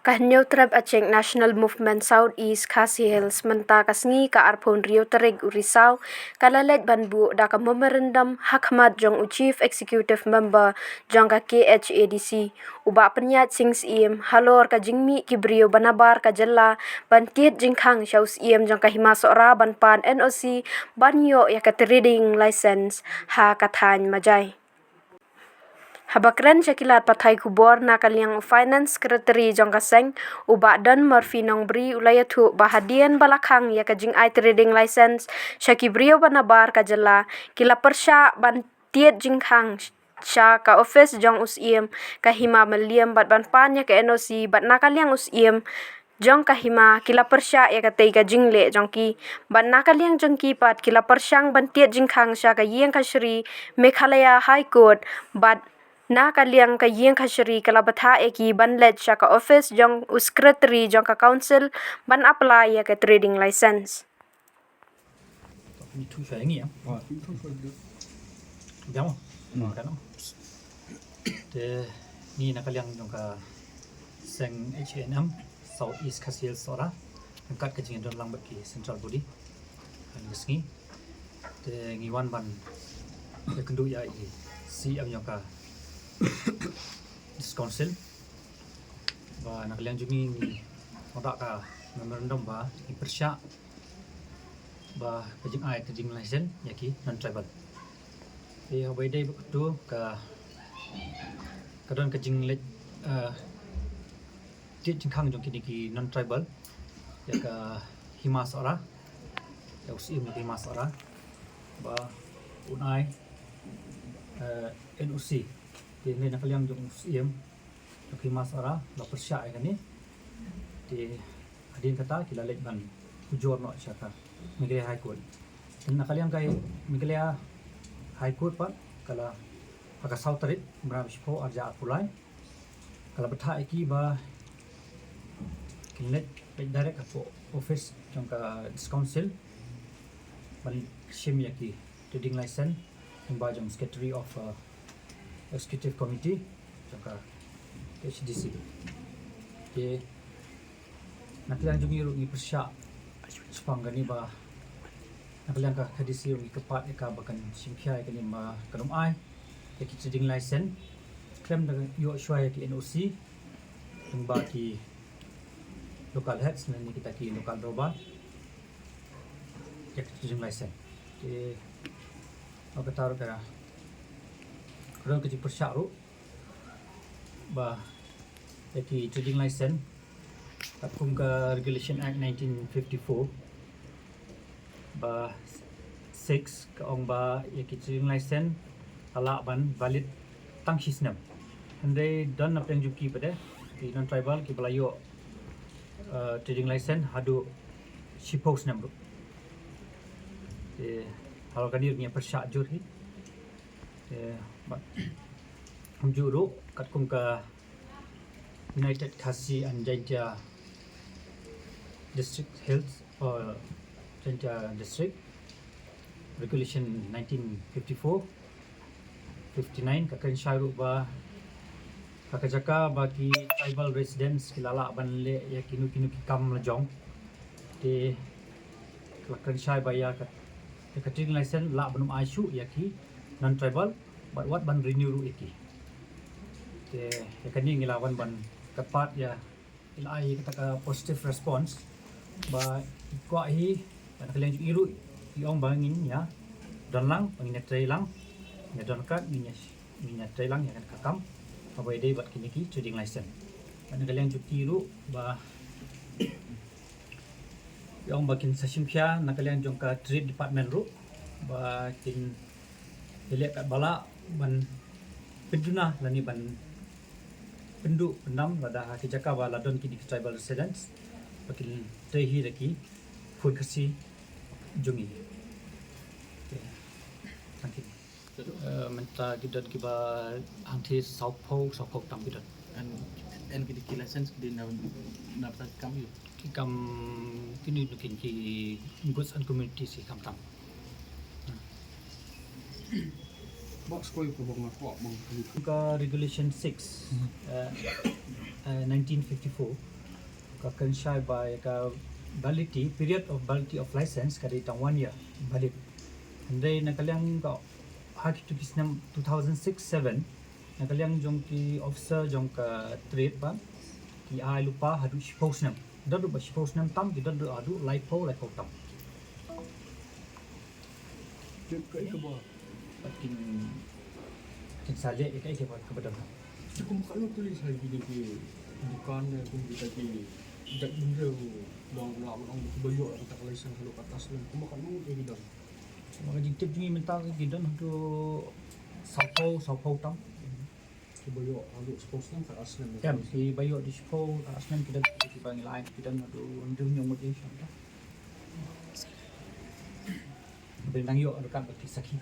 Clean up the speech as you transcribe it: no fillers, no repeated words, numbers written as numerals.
Kahnyo trab Aceh National Movement Southeast Khasi Hills menta kasngi ka arpon Rio Terig Urisau kalalet banbu da ka memorandum Hakmat jong u Chief Executive Member jong ka KHADC uba penyat sings iem halor ka jingmi kibrio banabar ka jella ban tiet jingkhang shaus iem jong ka hima sora ban pan NOC banyo ya ka trading license ha kathan majai. Habakran Shakilat Pathai Kubor na kaliang Finance Secretary jong kaseng uba dan Murphy Nongbri ulayatu bahadian balakang ya kajing ai trading license Shakibrio banabar kajala kila persya ban tiet jingkhang sha ka office jong usiem kahima meliam bat ban pan ya ka NOC bat na kaliang usiem jong kahima kila persya ya katei ka jingle jongki ban na kaliang jongki pat kila persyang ban tiet jingkhang sha ka yeng ka Shri Meghalaya High Court bat na kaliang ka yeng khashri kala batha eki ban let sha ka office jong secretary jong ka council ban apply ya ka trading license. Ni thu phải nghỉ không? Đúng không? Cái nó. Thế ni nak kalian jong ka seng H&M Southeast Khasi Hills ora angkat ke jing don lang baki central body kan ngi te ngiwan ban ke kendu ya i si am jong ka this council và nak kalian jungi ni oda ka memorandum ba i persya ba kajing ai kajing license yaki non tribal e habai dai tu ka kadon kajing let tiet jingkhang jong kini ki non tribal ya ka himas ora ya usim himas ora ba unai NOC ini nak kalian jong usim jong himas ora la persya kan ni di adin kata kila let ban hujur no syaka Meghalaya High Court nak kalian kai Meghalaya High Court pa kala aka sautarit mram sipo arja apulai kala betha iki ba kinet direct apo office jong ka council ban sim yaki trading license ba jong secretary of executive committee jong ka HDC ke nak kalian jungi ru ni persya sepang gani ba nak kalian ka HDC ru kepat ka bakan simphia ka ni ma kanum ai yaki trading license claim da yo shwa yaki NOC ba ki local heads ni kita ki local roba yaki trading license ke apa taruh ka kurang kecil persya ru ba yaki trading license takum ka Regulation Act 1954 ba 6 ka ong ba yaki trading license ala ban valid tang hisnam andai dan apa yang juki pada di non tribal ki balayo trading license hadu shipos nam kalau kan dia punya persya jur hi juru kat kum ka United Khasi and Jaintia District Health or Jaintia District Regulation 1954 59 kakan syaru ba kakajaka bagi tribal residents kilala ban le ya kinu kam lejong de kakan syai baya kat trading license la banum aisyu yaki non tribal but what ban renew ru iki de yakani ngilawan ban kapat ya ilai kata positive response ba kwa hi dan kalian iru iong bangin ya dan lang bangin trailang ya don kat minyak trailang yang kakam apa ide buat kini ki trading license dan kalian cuti ru ba iong bakin sasimphia nak kalian jong ka trade department ru ba kin elek kat bala ban penduna lani ban pendu pendam lada haki jaka ba ladon kini tribal residents bakil tehi lagi food kasi jungi thank you menta gidan kiba anti south pole tam gidan and ki license di na kam yu kam kini bikin ki goods and community si kam tam box ko yu ko bang ko bang ka regulation 6 1954 kakan syai ba ka validity period of validity of license kari tang 1 year valid. Andai nakaliang ka hak tu kisnam 2006-7 nakaliang jong ki officer jong ka trade ba ki ai lupa hadu shipos nam dadu ba shipos nam tam ki dadu adu laipo tam Dia kat ke bawah. pating tin saja ikai ke ba kepada Dia kau makan tulis lagi dia ke bukan dia pun kita ke tak benda tu dah orang bayar tak license kalau kat atas tu kau makan dia bilang. mga jintip ni mentang gidon hadu saupo tam Kau bayar kalau suppose kan kat atas ni. kan si bayo di shipo asnan kita di bang lain kita hadu undur nyong motivation ta benang yo rekan bagi sakit